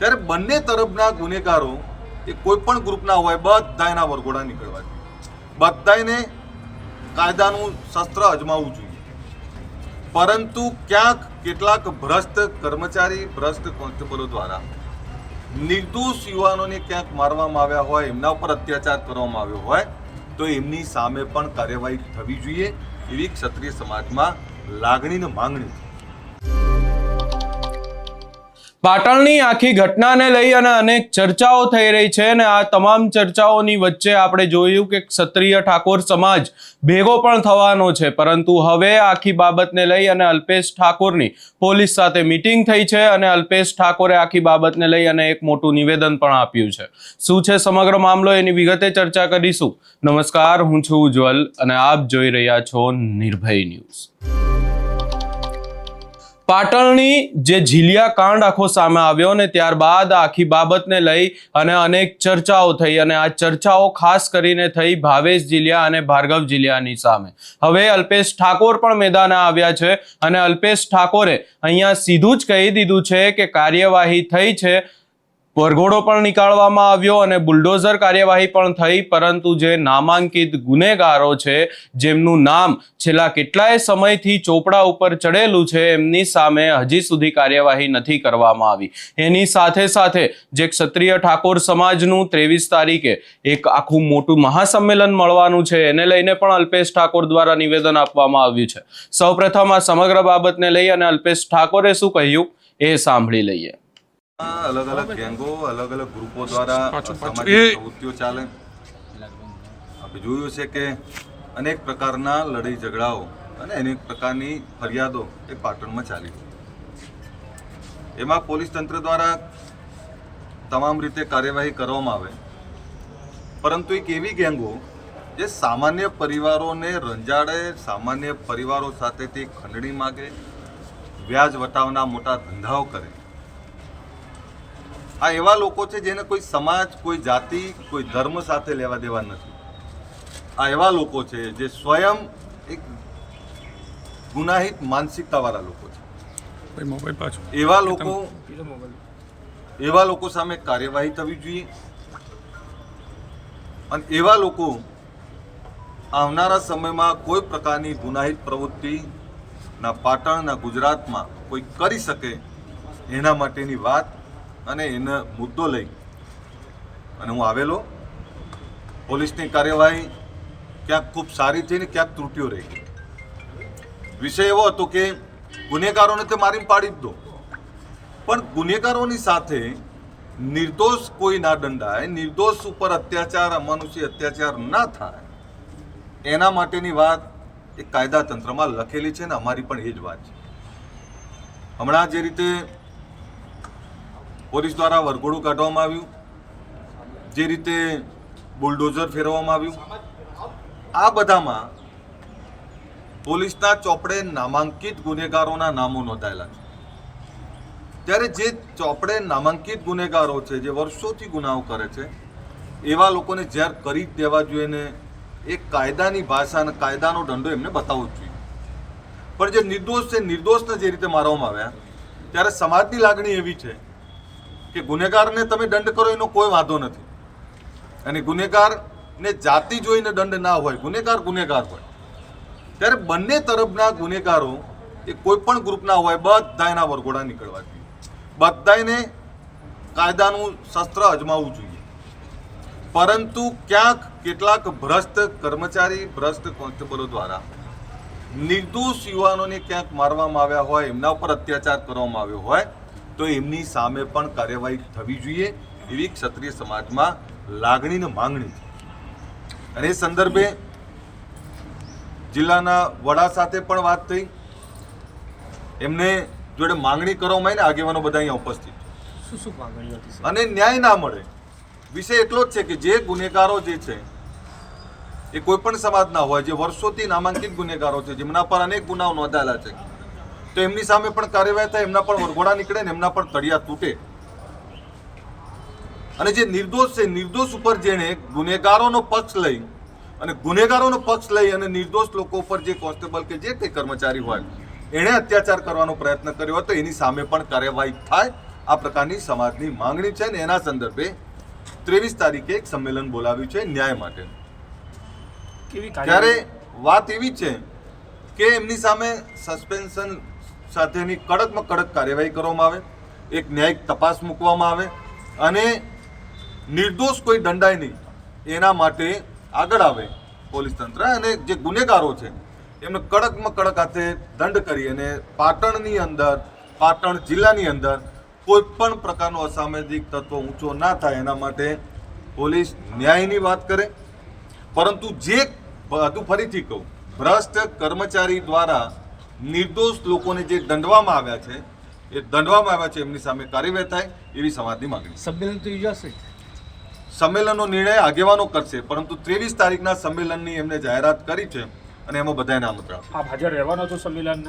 ત્યારે બંને તરફના ગુનેગારો એ કોઈ પણ ગ્રુપના હોય બધા એના વરઘોડા નીકળવા જોઈએ, બધાને કાયદાનું શસ્ત્ર અજમાવવું જોઈએ. પરંતુ ક્યાંક કેટલાક ભ્રષ્ટ કર્મચારી, ભ્રષ્ટ કોન્સ્ટેબલો દ્વારા નિર્દોષ યુવાનોને ક્યાંક મારવામાં આવ્યા હોય, એમના ઉપર અત્યાચાર કરવામાં આવ્યો હોય તો એમની સામે પણ કાર્યવાહી થવી જોઈએ એવી ક્ષત્રિય સમાજમાં લાગણી ને માંગણી. પાટણની આખી ઘટનાને લઈ અને અનેક ચર્ચાઓ થઈ રહી છે અને આ તમામ ચર્ચાઓની વચ્ચે આપણે જોયું કે ક્ષત્રિય ઠાકોર સમાજ ભેગો પણ થવાનો છે, પરંતુ હવે આખી બાબતને લઈ અને અલ્પેશ ઠાકોરની પોલીસ સાથે મીટિંગ થઈ છે અને અલ્પેશ ઠાકોરે આખી બાબતને લઈ અને એક મોટું નિવેદન પણ આપ્યું છે. શું છે સમગ્ર મામલો એની વિગતે ચર્ચા કરીશું. નમસ્કાર, હું છું ઉજ્જવલ અને આપ જોઈ રહ્યા છો નિર્ભય ન્યૂઝ. પાટણની જે ઝીલિયા કાંડ આખો સામે આવ્યો ને ત્યારબાદ આખી બાબતને લઈ અને અનેક ચર્ચાઓ થઈ અને આ ચર્ચાઓ ખાસ કરીને થઈ ભાવેશ ઝીલિયા અને ભાર્ગવ ઝીલિયાની સામે. હવે અલ્પેશ ઠાકોર પણ મેદાને આવ્યા છે અને અલ્પેશ ઠાકોરે અહીંયા સીધું જ કહી દીધું છે કે કાર્યવાહી થઈ છે, વરઘોડો પણ નીકાળવામાં આવ્યો અને બુલડોઝર કાર્યવાહી પણ થઈ, પરંતુ જે નામાંકિત ગુનેગારો છે, જેમનું નામ છેલ્લા કેટલાય સમયથી ચોપડા ઉપર ચડેલું છે, એમની સામે હજી સુધી કાર્યવાહી નથી કરવામાં આવી. એની સાથે સાથે જે ક્ષત્રિય ઠાકોર સમાજનું 23 તારીખે એક આખું મોટું મહાસંમેલન મળવાનું છે, એને લઈને પણ અલ્પેશ ઠાકોર દ્વારા નિવેદન આપવામાં આવ્યું છે. સૌપ્રથમ આ સમગ્ર બાબતને લઈ અને અલ્પેશ ઠાકોરે શું કહ્યું એ સાંભળી લઈએ. અલગ અલગ ગેંગો, અલગ અલગ ગ્રુપો દ્વારા સામાજિક પ્રવૃત્તિઓ ચાલે. આપણે જોયું છે કે અનેક પ્રકારના લડાઈ ઝઘડાઓ અને અનેક પ્રકારની ફરિયાદો એ પાટણમાં ચાલી છે. એમાં પોલીસ તંત્ર દ્વારા તમામ રીતે કાર્યવાહી કરવામાં આવે, પરંતુ એક એવી ગેંગો જે સામાન્ય પરિવારોને રંજાડે, સામાન્ય પરિવારો સાથેથી ખંડણી માગે, વ્યાજ વટાવના મોટા ધંધાઓ કરે, આ એવા લોકો છે જેને કોઈ સમાજ, કોઈ જાતિ, કોઈ ધર્મ સાથે લેવા દેવા નથી. આ એવા લોકો છે જે સ્વયં એક ગુનાહિત માનસિકતાવાળા લોકો છે. એવા લોકો સામે કાર્યવાહી થવી જોઈએ અને એવા લોકો આવનારા સમયમાં કોઈ પ્રકારની ગુનાહિત પ્રવૃત્તિ ના પાટણના ગુજરાતમાં કોઈ કરી શકે એના માટેની વાત અને એનો મુદ્દો લઈ અને હું આવેલો. પોલીસની કાર્યવાહી ક્યાંક ખૂબ સારી થઈ ને ક્યાંક ત્રુટીઓ રહી ગઈ. વિષય એવો હતો કે ગુનેગારોને તે મારીને પાડી જ દો, પણ ગુનેગારોની સાથે નિર્દોષ કોઈ ના દંડાય, નિર્દોષ ઉપર અત્યાચાર, અમાનુષી અત્યાચાર ના થાય, એના માટેની વાત એ કાયદા તંત્રમાં લખેલી છે ને અમારી પણ એ જ વાત છે. હમણાં જે રીતે પોલીસ દ્વારા વરઘોડું કાઢવામાં આવ્યું, જે રીતે બુલડોઝર ફેરવવામાં આવ્યું, આ બધામાં પોલીસના ચોપડે નામાંકિત ગુનેગારોના નામો નોંધાયેલા છે. ત્યારે જે ચોપડે નામાંકિત ગુનેગારો છે, જે વર્ષોથી ગુનાઓ કરે છે, એવા લોકોને ઝેર કરી જ દેવા જોઈએ ને એ કાયદાની ભાષા અને કાયદાનો દંડો એમને બતાવવો જ જોઈએ. પણ જે નિર્દોષ છે, નિર્દોષને જે રીતે મારવામાં આવ્યા, ત્યારે સમાજની લાગણી એવી છે કે ગુનેગારને તમે દંડ કરો એનો કોઈ વાંધો નથી, અને ગુનેગારને જાતિ જોઈને દંડ ના હોય, ગુનેગાર ગુનેગાર હોય. ત્યારે બંને તરફના ગુનેગારો એ કોઈ પણ ગ્રુપના હોય બધા એના વરઘોડા નીકળવા જોઈએ, બધાને કાયદાનું શસ્ત્ર અજમાવવું જોઈએ. પરંતુ ક્યાંક કેટલાક ભ્રષ્ટ કર્મચારી, ભ્રષ્ટ કોન્સ્ટેબલો દ્વારા નિર્દોષ યુવાનોને ક્યાંક મારવામાં આવ્યા હોય, એમના ઉપર અત્યાચાર કરવામાં આવ્યો હોય તો એમની સામે પણ કાર્યવાહી થવી જોઈએ એવી ક્ષત્રિય સમાજમાં લાગણી ને માંગણી. અને એ સંદર્ભે જિલ્લાના વડા સાથે પણ વાત થઈ, એમને જોડે માંગણી કરવામાં આવી ને આગેવાનો બધા અહીંયા ઉપસ્થિત, અને ન્યાય ના મળે. વિષય એટલો જ છે કે જે ગુનેગારો જે છે એ કોઈ પણ સમાજના હોય, જે વર્ષોથી નામાંકિત ગુનેગારો છે, જેમના પર અનેક ગુનાઓ નોંધાયેલા છે, તો એમની સામે પણ કાર્યવાહી થાય, એમના પણ વરઘોડા નીકળે ને એમના પણ તળિયા તૂટે. અને જે નિર્દોષ છે, નિર્દોષ ઉપર જેણે ગુનેગારોનો પક્ષ લઈ અને નિર્દોષ લોકો ઉપર જે કોન્સ્ટેબલ કે જે કંઈ કર્મચારી હોય એણે અત્યાચાર કરવાનો પ્રયત્ન કર્યો હતો, એની સામે પણ કાર્યવાહી થાય આ પ્રકારની સમાજની માંગણી છે ને એના સંદર્ભે 23 તારીખે એક સંમેલન બોલાવ્યું છે ન્યાય માટે. ત્યારે વાત એવી છે કે એમની સામે સસ્પેન્શન સાથેની કડકમાં કડક કાર્યવાહી કરવામાં આવે, એક ન્યાયિક તપાસ મૂકવામાં આવે અને નિર્દોષ કોઈ દંડાય નહીં એના માટે આગળ આવે પોલીસ તંત્ર અને જે ગુનેગારો છે એમને કડકમાં કડક હાથે દંડ કરી અને પાટણની અંદર, પાટણ જિલ્લાની અંદર કોઈ પણ પ્રકારનો અસામાજિક તત્વ ઊંચો ના થાય એના માટે પોલીસ ન્યાયની વાત કરે. પરંતુ જે હજુ ફરીથી કહું, ભ્રષ્ટ કર્મચારી દ્વારા નિર્દોષ લોકોને જે દંડવામાં આવ્યા છે એ દંડવામાં આવ્યા છે એમની સામે કાર્યવાહી થાય એવી સમાજની માંગણી. સંમેલન તો યોજાશે. સંમેલનનો નિર્ણય આગેવાનો કરશે, પરંતુ 23 તારીખના સંમેલનની એમને જાહેરાત કરી છે અને એમાં બધાને આમંત્રણ આપ્યું. આપ હાજર રહેવાનો છો સંમેલન?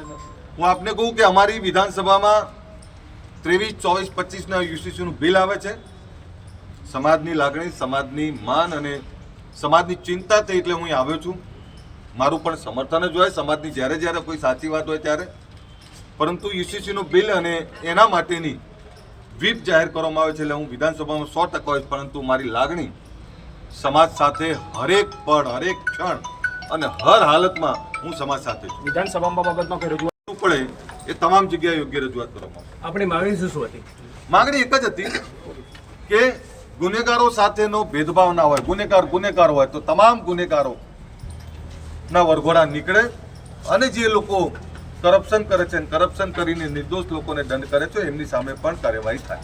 હું આપને કહું કે અમારી વિધાનસભામાં 23, 24, 25ના યુસીસીનું બિલ આવે છે. સમાજની લાગણી, સમાજની માન અને સમાજની ચિંતા થઈ એટલે હું આવ્યો છું. મારું પણ સમર્થન જ હોય સમાજની જ્યારે જ્યારે કોઈ સાચી વાત હોય ત્યારે. પરંતુ યુસીસીનું બિલ અને એના માટેની વ્હીપ જાહેર કરવામાં આવે છે એટલે હું વિધાનસભામાં 100% હોઈશ. પરંતુ મારી લાગણી સમાજ સાથે હરેક પળ, હરેક ક્ષણ અને હર હાલતમાં હું સમાજ સાથે છું. વિધાનસભામાં બાબતમાં કોઈ રજૂઆત પડે એ તમામ જગ્યાએ યોગ્ય રજૂઆત કરવામાં આવે. આપણી માંગણી શું હતી? માંગણી એક જ હતી કે ગુનેગારો સાથેનો ભેદભાવ ના હોય. ગુનેગાર હોય તો તમામ ગુનેગારો ના વરઘોડા નીકળે અને જે લોકો કરપ્શન કરે છે, કરપ્શન કરીને નિર્દોષ લોકોને દંડ કરે છે એમની સામે પણ કાર્યવાહી થાય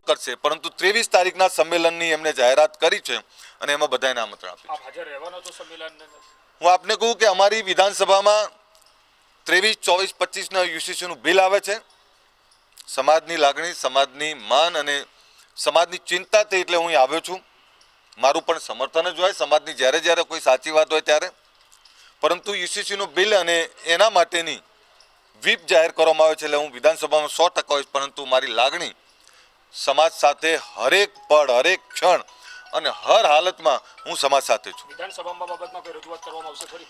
કરશે. પરંતુ 23 તારીખના સંમેલનની એમને જાહેરાત કરી છે અને એમાં બધાને આમંત્રણ આપ્યું. આપ હાજર રહેવાનો છો સંમેલન? હું આપને કહું કે અમારી વિધાનસભામાં 23, 24, 25ના યુસીસીનું બિલ આવે છે. સમાજની લાગણી, સમાજની માન અને સમાજની ચિંતા થઈ એટલે હું આવ્યો છું. મારું પણ સમર્થન જ હોય સમાજની જ્યારે જ્યારે કોઈ સાચી વાત હોય ત્યારે. પરંતુ યુસીસીનું બિલ અને એના માટેની વ્હીપ જાહેર કરવામાં આવે છે એટલે હું વિધાનસભામાં 100% હોઈશ. પરંતુ મારી લાગણી સમાજ સાથે હરેક પળ, હરેક ક્ષણ અને હર હાલતમાં હું સમાજ સાથે છું. વિધાનસભામાં બાબતમાં કોઈ રજૂઆત કરવામાં આવશે ખરી?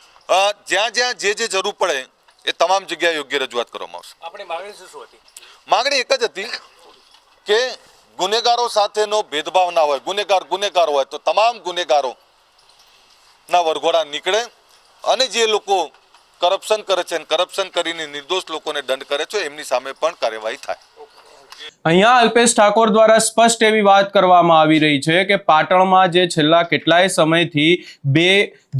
જ્યાં જ્યાં જે જરૂર પડે એ તમામ જગ્યાએ યોગ્ય રજૂઆત કરવામાં આવશે. આપણી માંગણી શું હતી? માંગણી એક જ હતી કે ગુનેગારો સાથેનો ભેદભાવ ના હોય. ગુનેગાર હોય તો તમામ ગુનેગારો ના વરઘોડા નીકળે અને જે લોકો કરપ્શન કરે છે, કરપ્શન કરીને નિર્દોષ લોકોને દંડ કરે છે એમની સામે પણ કાર્યવાહી થાય. અહીંયા અલ્પેશ ઠાકોર દ્વારા સ્પષ્ટ એવી વાત કરવામાં આવી રહી છે કે પાટણમાં જે છેલ્લા કેટલાય સમયથી બે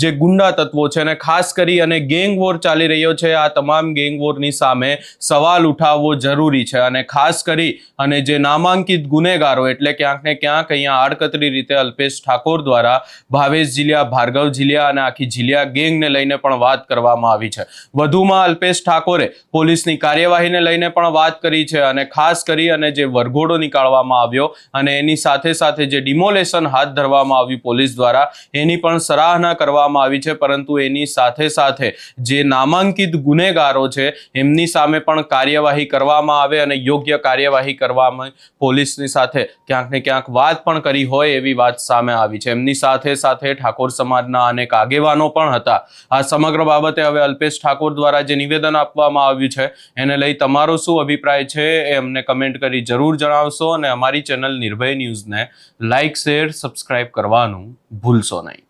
જે ગુંડા તત્વો છે અને ખાસ કરી અને ગેંગ વોર ચાલી રહ્યો છે, આ તમામ ગેંગ વોરની સામે સવાલ ઉઠાવવો જરૂરી છે. અને ખાસ કરી અને જે નામાંકિત ગુનેગારો એટલે ક્યાંક ને ક્યાંક અહીંયા આડકતરી રીતે અલ્પેશ ઠાકોર દ્વારા ભાવેશ જીલિયા, ભાર્ગવ જીલિયા અને આખી જીલિયા ગેંગને લઈને પણ વાત કરવામાં આવી છે. વધુમાં અલ્પેશ ઠાકોરે પોલીસની કાર્યવાહીને લઈને પણ વાત કરી છે અને ખાસ કરી અને જે વરઘોડો નીકાળવામાં આવ્યો અને એની સાથે સાથે જે ડિમોલેશન હાથ ધરવામાં આવ્યું પોલીસ દ્વારા એની પણ સરાહના કરવામાં આવી છે. પરંતુ એની સાથે સાથે જે નામાંકિત ગુનેગારો છે એમની સામે પણ કાર્યવાહી કરવામાં આવે અને યોગ્ય કાર્યવાહી કરવામાં પોલીસની સાથે ક્યાંક ને ક્યાંક વાત પણ કરી હોય એવી વાત સામે આવી છે. એમની સાથે સાથે ઠાકોર સમાજના અનેક આગેવાનો પણ હતા. આ સમગ્ર બાબતે હવે અલ્પેશ ઠાકોર દ્વારા જે નિવેદન આપવામાં આવ્યું છે એને લઈ તમારો શું અભિપ્રાય છે એ અમને કમેન્ટ કરી જરૂર જણાવશો અને અમારી ચેનલ નિર્ભય ન્યૂઝને લાઇક, શેર, સબસ્ક્રાઇબ કરવાનું ભૂલશો નહીં.